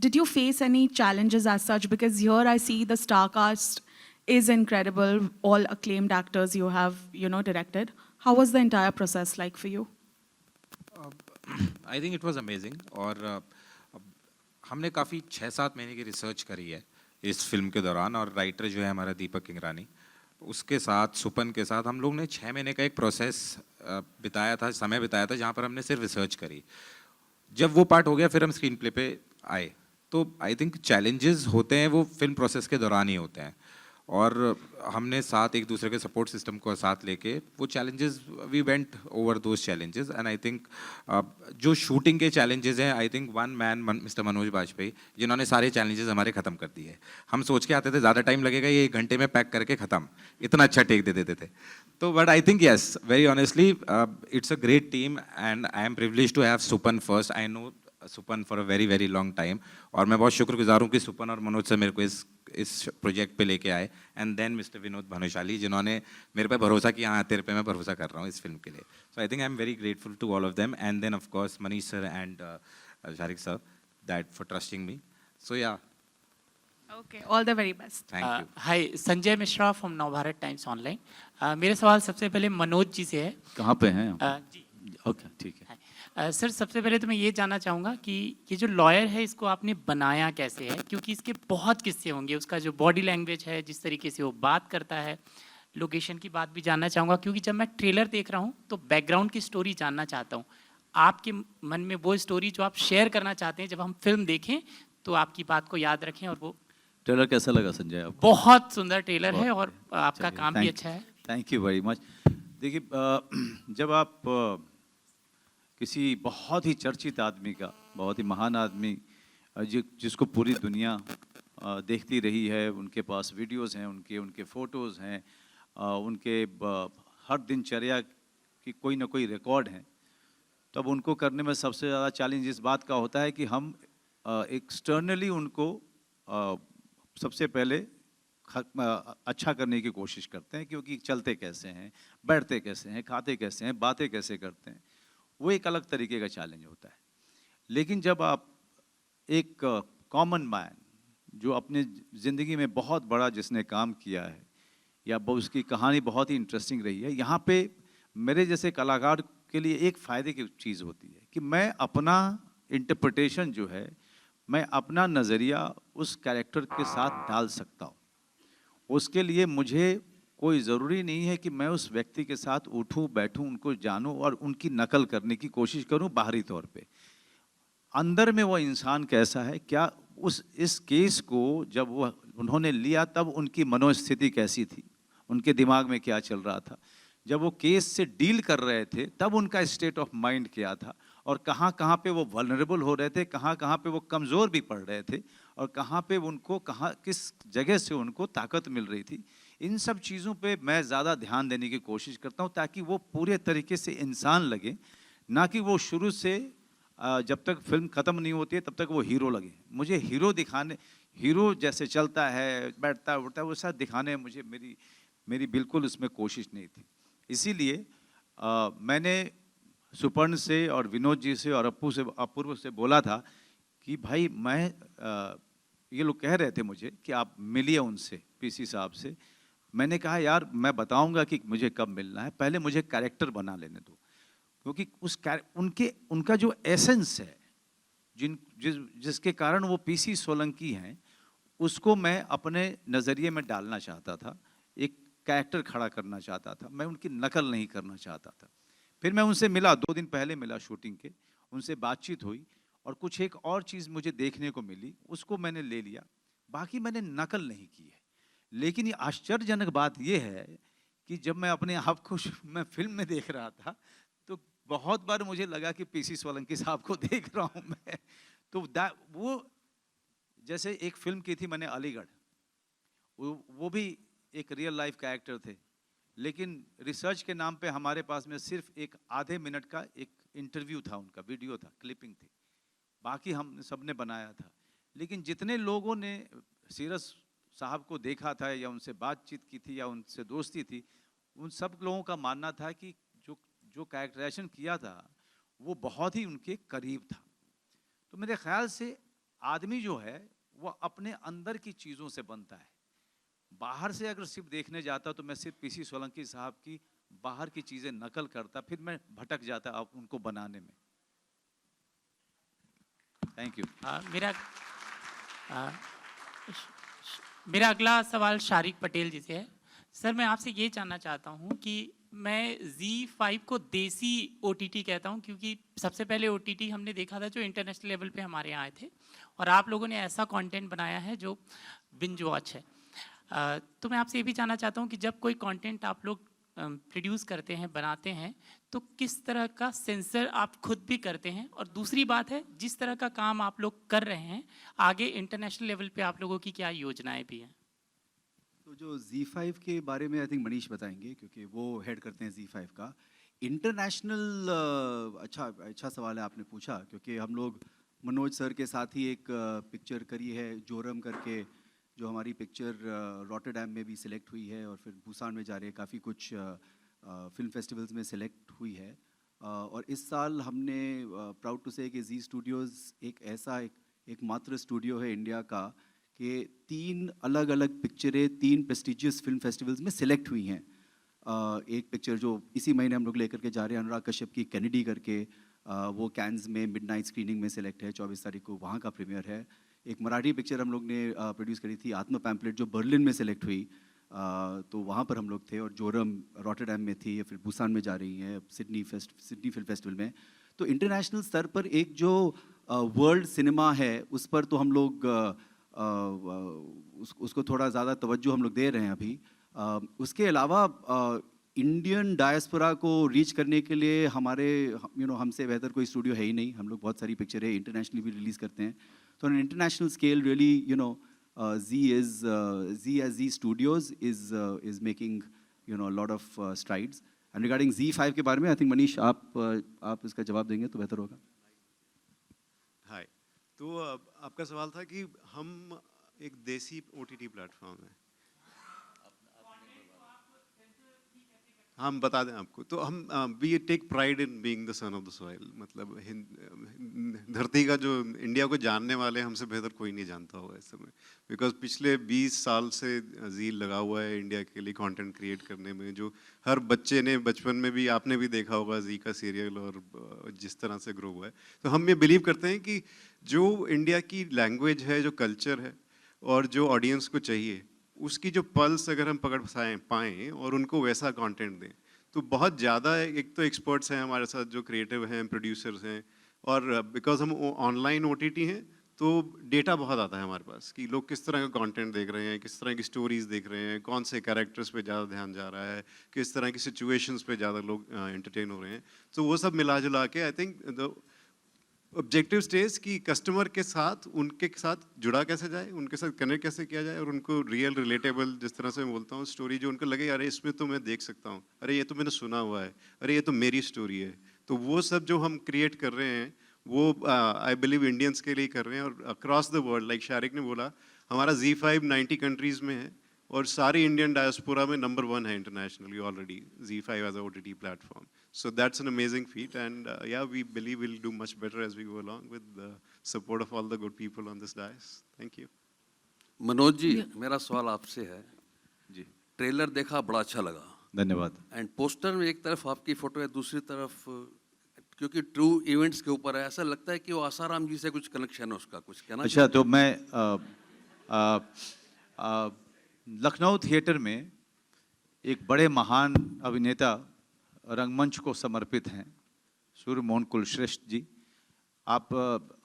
did you face any challenges as such? Because here I see the star cast is incredible, all acclaimed actors you have, you know, directed. How was the entire process like for you? I think it was amazing. और हमने काफ़ी 6-7 महीने की research करी है इस फिल्म के दौरान, और राइटर जो है हमारा दीपक किंगरानी, उसके साथ सुपन के साथ हम लोग ने 6 महीने का एक प्रोसेस बिताया था, समय बिताया था, जहाँ पर हमने सिर्फ रिसर्च करी। जब वो पार्ट हो गया फिर हम स्क्रीन प्ले पे आए। तो आई थिंक चैलेंजेस होते हैं वो फिल्म प्रोसेस के दौरान ही होते हैं, और हमने साथ एक दूसरे के सपोर्ट सिस्टम को साथ लेके वो challenges we went over those challenges. And I think जो शूटिंग के चैलेंजेस हैं, I think one man mister Manoj Bajpayee जिन्होंने सारे चैलेंजेस हमारे ख़त्म कर दिए। हम सोच के आते थे ज़्यादा टाइम लगेगा, ये 1 घंटे में पैक करके ख़त्म, इतना अच्छा टेक दे देते थे। तो but I think yes, very honestly it's a great team and I am privileged to have Supan first. I know Supan for a very very long time, और मैं बहुत शुक्रगुजार हूँ कि सुपन और मनोज से मेरे को इस प्रोजेक्ट पे लेके आए, and then mister Vinod Bhanushali जिन्होंने मेरे पे भरोसा किया, हाँ तेरे पे मैं भरोसा कर रहा हूँ इस फिल्म के लिए। So I think I am very grateful to all of them, and then of course Manish sir and Sharik sir that for trusting me. So yeah, Okay, all the very best. Thank you. Hi, Sanjay Mishra from Navbharat Times online. मेरा सवाल सबसे पहले मनोज जी से है। कहाँ पे हैं? जी okay, ठीक है। सर, सबसे पहले तो मैं ये जानना चाहूँगा कि ये जो लॉयर है इसको आपने बनाया कैसे है, क्योंकि इसके बहुत किस्से होंगे। उसका जो बॉडी लैंग्वेज है, जिस तरीके से वो बात करता है, लोकेशन की बात भी जानना चाहूँगा, क्योंकि जब मैं ट्रेलर देख रहा हूँ तो बैकग्राउंड की स्टोरी जानना चाहता हूँ। आपके मन में वो स्टोरी जो आप शेयर करना चाहते हैं, जब हम फिल्म देखें तो आपकी बात को याद रखें। और वो ट्रेलर कैसा लगा संजय आपको? बहुत सुंदर ट्रेलर है और आपका चलिए, काम भी अच्छा है। Thank you very much. देखिए, जब आप किसी बहुत ही चर्चित आदमी का, बहुत ही महान आदमी जिसको पूरी दुनिया देखती रही है, उनके पास वीडियोस हैं, उनके फ़ोटोज़ हैं, उनके हर दिनचर्या की कोई ना कोई रिकॉर्ड है, तब उनको करने में सबसे ज़्यादा चैलेंज इस बात का होता है कि हम एक्सटर्नली उनको सबसे पहले अच्छा करने की कोशिश करते हैं, क्योंकि चलते कैसे हैं, बैठते कैसे हैं, खाते कैसे हैं, बातें कैसे करते हैं, वो एक अलग तरीके का चैलेंज होता है। लेकिन जब आप एक कॉमन मैन जो अपने ज़िंदगी में बहुत बड़ा जिसने काम किया है, या उसकी कहानी बहुत ही इंटरेस्टिंग रही है, यहाँ पे मेरे जैसे कलाकार के लिए एक फ़ायदे की चीज़ होती है कि मैं अपना इंटरप्रिटेशन जो है, मैं अपना नज़रिया उस कैरेक्टर के साथ डाल सकता हूँ। उसके लिए मुझे कोई ज़रूरी नहीं है कि मैं उस व्यक्ति के साथ उठूं, बैठूं, उनको जानूं और उनकी नकल करने की कोशिश करूं बाहरी तौर पे। अंदर में वो इंसान कैसा है, क्या इस केस को जब वो उन्होंने लिया तब उनकी मनोस्थिति कैसी थी, उनके दिमाग में क्या चल रहा था, जब वो केस से डील कर रहे थे तब उनका स्टेट ऑफ माइंड क्या था, और कहाँ कहाँ पे वो वल्नरेबल हो रहे थे, कहाँ कहाँ पे वो कमज़ोर भी पड़ रहे थे, और कहाँ पे उनको किस जगह से उनको ताकत मिल रही थी। इन सब चीज़ों पे मैं ज़्यादा ध्यान देने की कोशिश करता हूँ, ताकि वो पूरे तरीके से इंसान लगे, ना कि वो शुरू से जब तक फिल्म ख़त्म नहीं होती है तब तक वो हीरो लगे। मुझे हीरो जैसे चलता है, बैठता उठता है, वैसा दिखाने मुझे मेरी बिल्कुल उसमें कोशिश नहीं थी। इसीलिए मैंने सुपर्ण से और विनोद जी से और अपूर्व से बोला था कि भाई ये लोग कह रहे थे मुझे कि आप मिलिए उनसे, पीसी साहब से। मैंने कहा यार मैं बताऊंगा कि मुझे कब मिलना है, पहले मुझे कैरेक्टर बना लेने दो, क्योंकि उनका जो एसेंस है, जिसके कारण वो पीसी सोलंकी हैं, उसको मैं अपने नज़रिए में डालना चाहता था, एक कैरेक्टर खड़ा करना चाहता था, मैं उनकी नकल नहीं करना चाहता था। फिर मैं उनसे मिला, 2 दिन पहले मिला शूटिंग के, उनसे बातचीत हुई और कुछ एक और चीज़ मुझे देखने को मिली, उसको मैंने ले लिया। बाकी मैंने नकल नहीं की है। लेकिन ये आश्चर्यजनक बात ये है कि जब मैं अपने आप को मैं फिल्म में देख रहा था तो बहुत बार मुझे लगा कि पीसी सोलंकी साहब को देख रहा हूँ मैं। तो वो जैसे एक फिल्म की थी मैंने अलीगढ़, वो भी एक रियल लाइफ कैरेक्टर थे, लेकिन रिसर्च के नाम पे हमारे पास में सिर्फ एक आधे मिनट का एक इंटरव्यू था, उनका वीडियो था, क्लिपिंग थी, बाकी हम सबने बनाया था। लेकिन जितने लोगों ने सीरस साहब को देखा था या उनसे बातचीत की थी या उनसे दोस्ती थी, उन सब लोगों का मानना था कि जो कैरेक्टराइजेशन किया था वो बहुत ही उनके करीब था। तो मेरे ख्याल से आदमी जो है वो अपने अंदर की चीज़ों से बनता है। बाहर से अगर सिर्फ देखने जाता तो मैं सिर्फ पीसी सोलंकी साहब की बाहर की चीज़ें नकल करता, फिर मैं भटक जाता उनको बनाने में। Thank you. मेरा अगला सवाल शारिक पटेल जी से है। सर मैं आपसे ये जानना चाहता हूँ कि मैं ZEE5 को देसी OTT कहता हूँ, क्योंकि सबसे पहले OTT हमने देखा था जो इंटरनेशनल लेवल पे हमारे यहाँ आए थे, और आप लोगों ने ऐसा कंटेंट बनाया है जो बिंज वॉच है। तो मैं आपसे ये भी जानना चाहता हूँ कि जब कोई कंटेंट आप लोग प्रोड्यूस करते हैं, बनाते हैं, तो किस तरह का सेंसर आप खुद भी करते हैं, और दूसरी बात है जिस तरह का काम आप लोग कर रहे हैं आगे इंटरनेशनल लेवल पे आप लोगों की क्या योजनाएं भी हैं? तो जो ZEE5 के बारे में आई थिंक मनीष बताएंगे, क्योंकि वो हेड करते हैं ZEE5 का। इंटरनेशनल अच्छा सवाल है आपने पूछा, क्योंकि हम लोग मनोज सर के साथ ही एक पिक्चर करी है जोरम करके, जो हमारी पिक्चर रॉटरडैम में भी सिलेक्ट हुई है और फिर बुसान में जा रही है, काफ़ी कुछ फिल्म फेस्टिवल्स में सिलेक्ट हुई है। और इस साल हमने प्राउड टू से कि जी स्टूडियोज़ एक मात्र स्टूडियो है इंडिया का कि 3 अलग अलग पिक्चरें 3 प्रेस्टिजियस फिल्म फेस्टिवल्स में सिलेक्ट हुई हैं। एक पिक्चर जो इसी महीने हम लोग लेकर के जा रहे हैं, अनुराग कश्यप की कैनेडी करके, वो कैन्स में मिडनाइट स्क्रीनिंग में सिलेक्ट है, 24 तारीख को वहाँ का प्रीमियर है। एक मराठी पिक्चर हम लोग ने प्रोड्यूस करी थी, आत्मा पैम्पलेट, जो बर्लिन में सिलेक्ट हुई, तो वहाँ पर हम लोग थे। और जोरम रॉटरडैम में थी, फिर बुसान में जा रही है, सिडनी फिल्म फेस्टिवल में। तो इंटरनेशनल स्तर पर एक जो वर्ल्ड सिनेमा है उस पर तो हम लोग उसको थोड़ा ज़्यादा तवज्जो हम लोग दे रहे हैं अभी। उसके अलावा इंडियन डायस्पोरा को रीच करने के लिए हमारे हमसे बेहतर कोई स्टूडियो है ही नहीं। हम लोग बहुत सारी पिक्चरें इंटरनेशनली भी रिलीज़ करते हैं। तो on international scale really ZEE Studios is making a lot of strides. And regarding ZEE5 के बारे में आई थिंक मनीष आप इसका जवाब देंगे तो बेहतर होगा। हाय, तो आपका सवाल था कि हम एक देसी OTT प्लेटफॉर्म है, हम बता दें आपको। तो हम we take pride in being the son of the soil. मतलब धरती का जो इंडिया को जानने वाले हमसे बेहतर कोई नहीं जानता होगा इस समय, बिकॉज पिछले 20 साल से जी लगा हुआ है इंडिया के लिए कंटेंट क्रिएट करने में। जो हर बच्चे ने बचपन में भी आपने भी देखा होगा जी का सीरियल, और जिस तरह से ग्रो हुआ है। तो हम ये बिलीव करते हैं कि जो इंडिया की लैंग्वेज है, जो कल्चर है, और जो ऑडियंस को चाहिए, उसकी जो पल्स अगर हम पकड़ पाएँ और उनको वैसा कंटेंट दें, तो बहुत ज़्यादा एक तो एक्सपर्ट्स हैं हमारे साथ जो क्रिएटिव हैं, प्रोड्यूसर्स हैं, और बिकॉज हम ऑनलाइन OTT हैं तो डेटा बहुत आता है हमारे पास कि लोग किस तरह का कंटेंट देख रहे हैं, किस तरह की स्टोरीज देख रहे हैं, कौन से कैरेक्टर्स पे ज़्यादा ध्यान जा रहा है, किस तरह की सिचुएशंस पे ज़्यादा लोग एंटरटेन हो रहे हैं। तो वो सब मिला जुला के I think the objective stage की कस्टमर के साथ, उनके साथ जुड़ा कैसे जाए, उनके साथ कनेक्ट कैसे किया जाए, और उनको रियल रिलेटेबल, जिस तरह से मैं बोलता हूँ, स्टोरी जो उनको लगे अरे इसमें तो मैं देख सकता हूँ, अरे ये तो मैंने सुना हुआ है, अरे ये तो मेरी स्टोरी है। तो वो सब जो हम क्रिएट कर रहे हैं वो आई बिलीव इंडियंस के लिए कर रहे हैं, और across the world, like Shariq ने बोला, हमारा ZEE5 90 कंट्रीज़ में है, और सारी इंडियन डायस्पोरा में नंबर 1 है internationally already, ZEE5 as a OTT platform. So that's an amazing feat, and yeah, we believe we'll do much better as we go along with the support of all the good people on this dais. Thank you. Manoj ji, मेरा सवाल आपसे है जी। Trailer देखा, बड़ा अच्छा लगा, धन्यवाद। And poster में एक तरफ आपकी फोटो है, दूसरी तरफ क्योंकि ट्रू इवेंट्स के ऊपर है, ऐसा लगता है कि वो आसाराम जी से कुछ कनेक्शन है उसका, कुछ कहना। अच्छा, तो मैं लखनऊ थिएटर में एक बड़े महान अभिनेता रंगमंच को समर्पित हैं, सूर्य मोहन कुलश्रेष्ठ जी। आप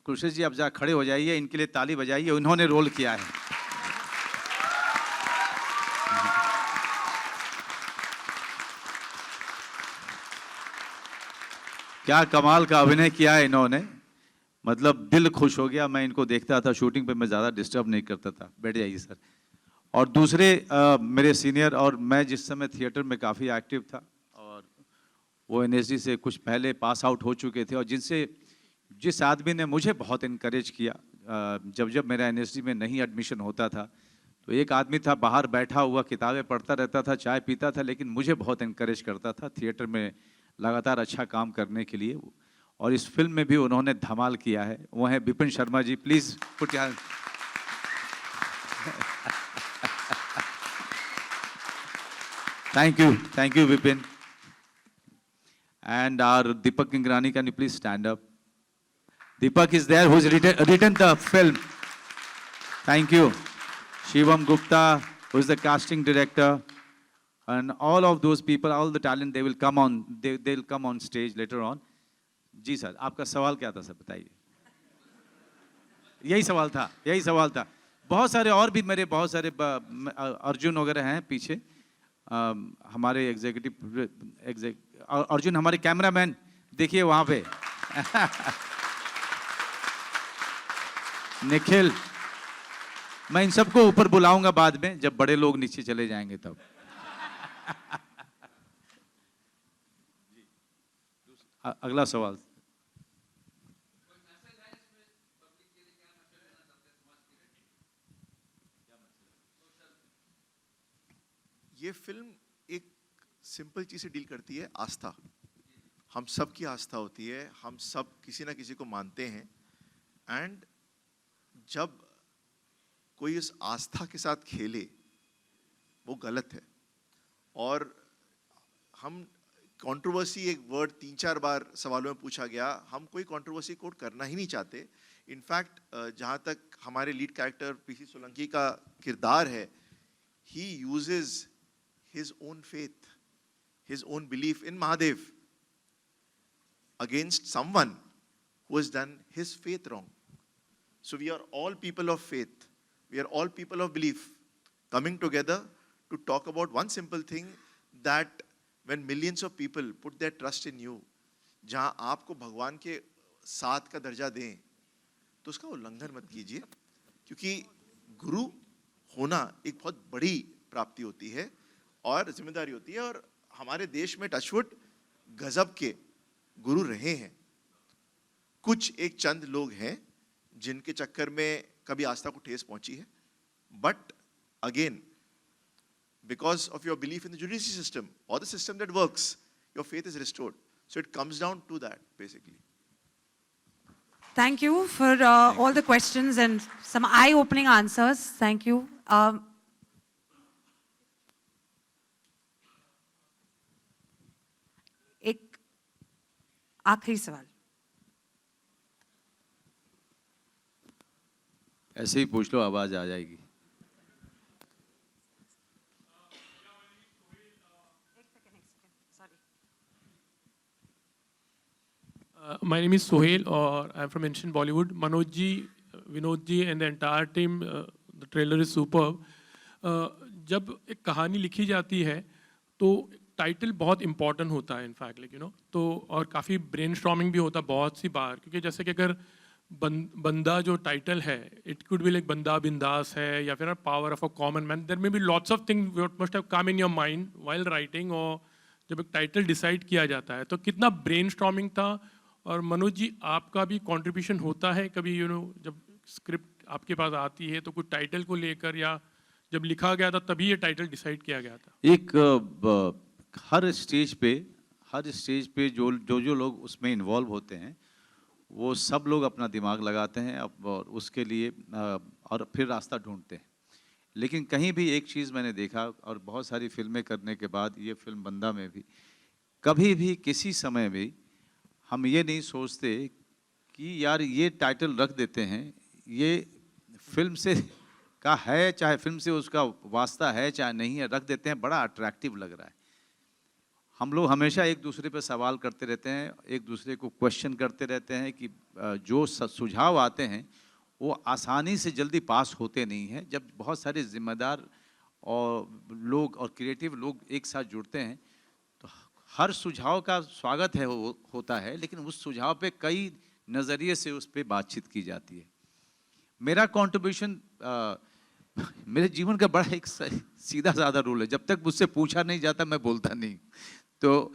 कुलश्रेष्ठ जी, आप जा खड़े हो जाइए, इनके लिए ताली बजाइए, उन्होंने रोल किया है। क्या कमाल का अभिनय किया है इन्होंने, मतलब दिल खुश हो गया। मैं इनको देखता था शूटिंग पे, मैं ज़्यादा डिस्टर्ब नहीं करता था। बैठ जाइए सर। और दूसरे मेरे सीनियर, और मैं जिस समय थिएटर में काफ़ी एक्टिव था, और वो NSD से कुछ पहले पास आउट हो चुके थे, और जिस आदमी ने मुझे बहुत इनकरेज किया, जब मेरा NSD में नहीं एडमिशन होता था, तो एक आदमी था बाहर बैठा हुआ, किताबें पढ़ता रहता था, चाय पीता था, लेकिन मुझे बहुत इनकरेज करता था थिएटर में लगातार अच्छा काम करने के लिए। और इस फिल्म में भी उन्होंने धमाल किया है। वो हैं Vipin Sharma ji, please put your hand. Thank you, Vipin. And our Deepak Ingrani, can you please stand up? Deepak is there, who's written the film. Thank you. Shivam Gupta, who is the casting director. And all of those people, all the talent, they will come on, they'll come on stage later on. जी sir, आपका सवाल क्या था sir, बताइए. यही सवाल था, यही सवाल था. बहुत सारे और भी मेरे बहुत सारे अर्जुन वगैरह हैं पीछे. हमारे अर्जुन हमारे कैमरामैन देखिए वहाँ पे. निखिल, मैं इन सबको ऊपर बुलाऊंगा बाद में जब बड़े लोग नीचे चले जाएंगे तब. अगला सवाल. ये फिल्म एक सिंपल चीज से डील करती है, आस्था. हम सब की आस्था होती है, हम सब किसी ना किसी को मानते हैं, एंड जब कोई इस आस्था के साथ खेले वो गलत है. और हम कंट्रोवर्सी, एक वर्ड 3-4 बार सवालों में पूछा गया, हम कोई कंट्रोवर्सी कोट करना ही नहीं चाहते. इनफैक्ट जहाँ तक हमारे लीड कैरेक्टर पीसी सोलंकी का किरदार है, he uses his own faith, his own belief in Mahadev against someone who has done his faith wrong. So we are all people of faith. We are all people of belief coming together to talk about one simple thing, that when millions of people put their trust in you, जहाँ आपको भगवान के साथ का दर्जा दें, तो उसका उल्लंघन मत कीजिए, क्योंकि गुरु होना एक बहुत बड़ी प्राप्ति होती है और जिम्मेदारी होती है. और हमारे देश में टचवुड गजब के गुरु रहे हैं. कुछ एक चंद लोग हैं जिनके चक्कर में कभी आस्था को ठेस पहुंची है, but again, because of your belief in the judiciary system or the system that works, your faith is restored. So it comes down to that, basically. Thank you for all the questions and some eye-opening answers. Thank you. एक आखिरी सवाल. ऐसे ही पूछ लो, आवाज आ जाएगी. My name is Sohail, or I'm from ancient Bollywood. Manoj ji, Vinod ji, and the entire team. The trailer is superb. जब एक कहानी लिखी जाती है तो टाइटल बहुत इंपॉर्टेंट होता है, इनफैक्ट, लाइक यू नो. तो और काफ़ी ब्रेनस्टॉर्मिंग भी होता है बहुत सी बार, क्योंकि जैसे कि अगर बंदा जो टाइटल है, इट कुड बी लाइक बंदा बिंदास है, या फिर power of a common man. There may be lots of things what must have come in your mind while writing. और जब एक टाइटल डिसाइड किया जाता है तो कितना ब्रेनस्टॉर्मिंग था. और मनोज जी, आपका भी कंट्रीब्यूशन होता है कभी, यू नो, जब स्क्रिप्ट आपके पास आती है तो कुछ टाइटल को लेकर, या जब लिखा गया था तभी ये टाइटल डिसाइड किया गया था? एक हर स्टेज पे जो लोग उसमें इन्वॉल्व होते हैं, वो सब लोग अपना दिमाग लगाते हैं और उसके लिए और फिर रास्ता ढूंढते हैं. लेकिन कहीं भी एक चीज़ मैंने देखा, और बहुत सारी फिल्में करने के बाद, ये फिल्म बंदा में भी, कभी भी किसी समय भी हम ये नहीं सोचते कि यार ये टाइटल रख देते हैं, ये फिल्म से का है, चाहे फिल्म से उसका वास्ता है चाहे नहीं है, रख देते हैं, बड़ा अट्रैक्टिव लग रहा है. हम लोग हमेशा एक दूसरे पे सवाल करते रहते हैं, एक दूसरे को क्वेश्चन करते रहते हैं कि जो सुझाव आते हैं वो आसानी से जल्दी पास होते नहीं हैं. जब बहुत सारे जिम्मेदार और लोग और क्रिएटिव लोग एक साथ जुड़ते हैं तो हर सुझाव का स्वागत है होता है, लेकिन उस सुझाव पे कई नज़रिए से उस पर बातचीत की जाती है. मेरा कंट्रीब्यूशन मेरे जीवन का बड़ा एक सीधा साधा रूल है, जब तक मुझसे पूछा नहीं जाता मैं बोलता नहीं. तो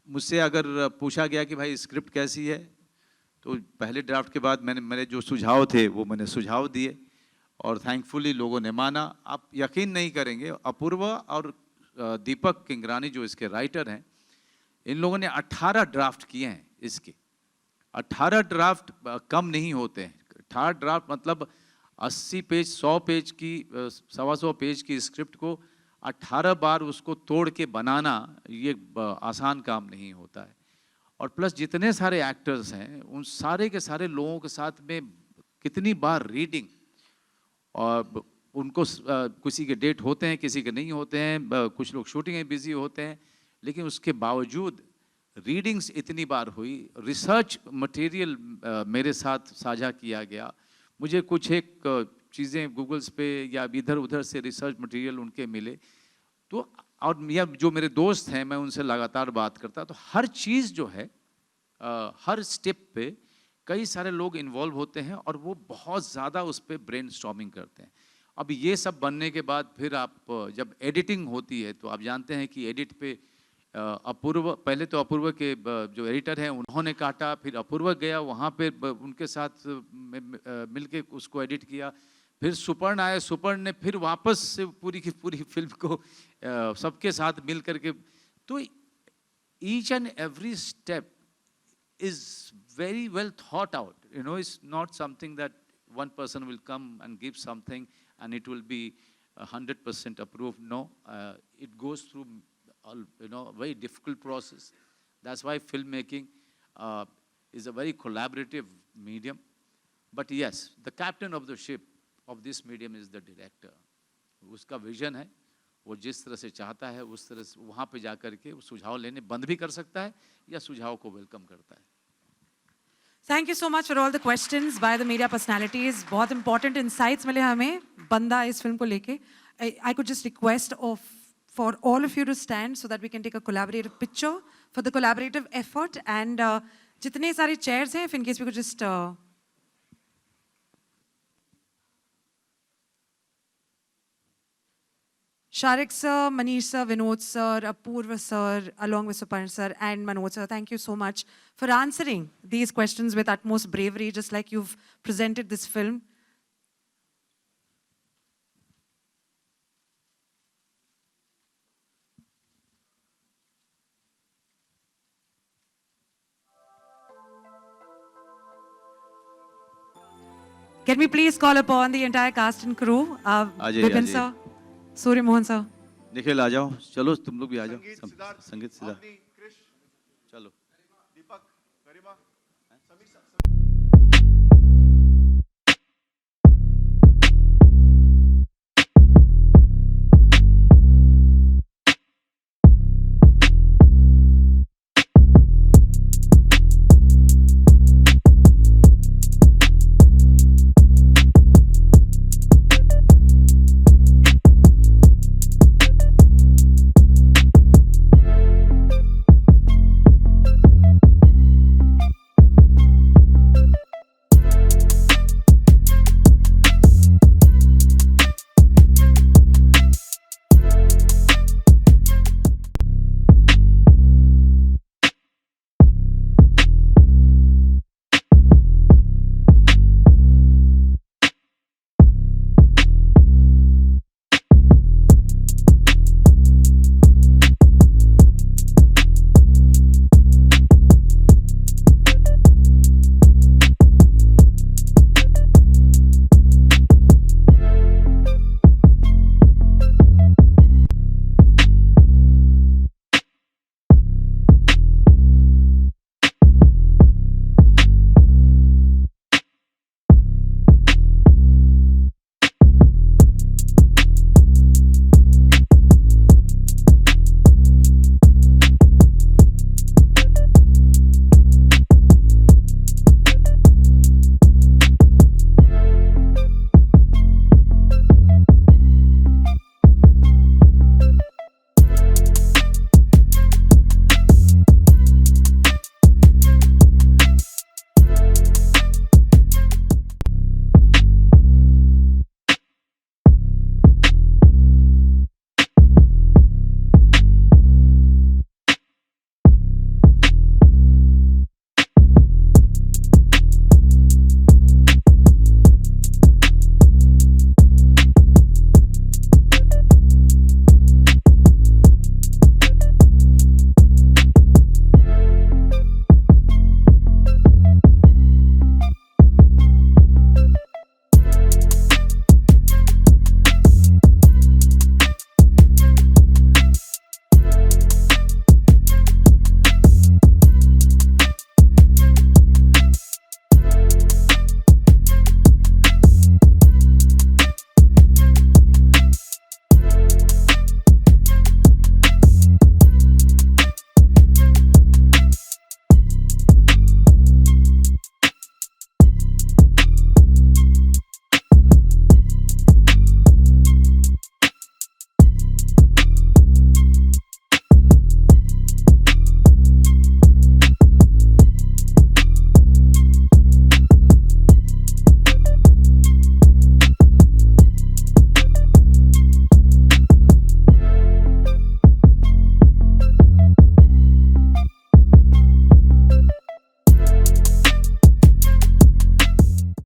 मुझसे अगर पूछा गया कि भाई स्क्रिप्ट कैसी है, तो पहले ड्राफ्ट के बाद मेरे जो सुझाव थे वो मैंने सुझाव दिए और थैंकफुली लोगों ने माना. आप यकीन नहीं करेंगे, अपूर्वा और दीपक किंगरानी जो इसके राइटर हैं, इन लोगों ने 18 ड्राफ्ट किए हैं इसके. 18 ड्राफ्ट कम नहीं होते हैं. 18 ड्राफ्ट मतलब 80 पेज 100 पेज की 125 पेज की स्क्रिप्ट को 18 बार उसको तोड़ के बनाना ये आसान काम नहीं होता है. और प्लस जितने सारे एक्टर्स हैं उन सारे के सारे लोगों के साथ में कितनी बार रीडिंग, और उनको किसी के डेट होते हैं, किसी के नहीं होते हैं, कुछ लोग शूटिंग में बिजी होते हैं, लेकिन उसके बावजूद रीडिंग्स इतनी बार हुई, रिसर्च मटेरियल मेरे साथ साझा किया गया, मुझे कुछ एक चीज़ें गूगल्स पे या इधर उधर से रिसर्च मटेरियल उनके मिले, तो और या जो मेरे दोस्त हैं मैं उनसे लगातार बात करता, तो हर चीज़ जो है हर स्टेप पे कई सारे लोग इन्वॉल्व होते हैं और वो बहुत ज़्यादा उस पर ब्रेनस्टॉर्मिंग करते हैं। अब ये सब बनने के बाद फिर आप जब एडिटिंग होती है तो आप जानते हैं कि एडिट पे अपूर्व, पहले तो अपूर्व के जो एडिटर हैं उन्होंने काटा, फिर अपूर्व गया वहाँ पे उनके साथ मिलके उसको एडिट किया, फिर सुपर्ण आए, सुपर्ण ने फिर वापस से पूरी की पूरी फिल्म को सबके साथ मिल करके, तो each and every step is very well thought out. You know, it's not something that one person will come and give something and it will be 100% approved. No, it goes through, a very difficult process. That's why filmmaking is a very collaborative medium. But yes, the captain of the ship of this medium is the director. उसका vision है, वो जिस तरह से चाहता है उस तरह से वहाँ पे जाकर के सुझाव लेने बंद भी कर सकता है या सुझाव को वेलकम करता है। Thank you so much for all the questions by the media personalities. बहुत important insights मिले हमें बंदा इस फिल्म को लेके. I could just request for all of you to stand so that we can take a collaborative picture for the collaborative effort. And जितने सारे chairs हैं, if in case we could just Sharik sir, Manish sir, Vinod sir, Apurva sir, along with Suparn sir and Manoj sir, thank you so much for answering these questions with utmost bravery, just like you've presented this film. Can we please call upon the entire cast and crew? Vipin sir, Surya Mohan sir. Nikhil आ जाओ, चलो तुम लोग भी आ जाओ, संगीत सिद्धार्थ, चलो।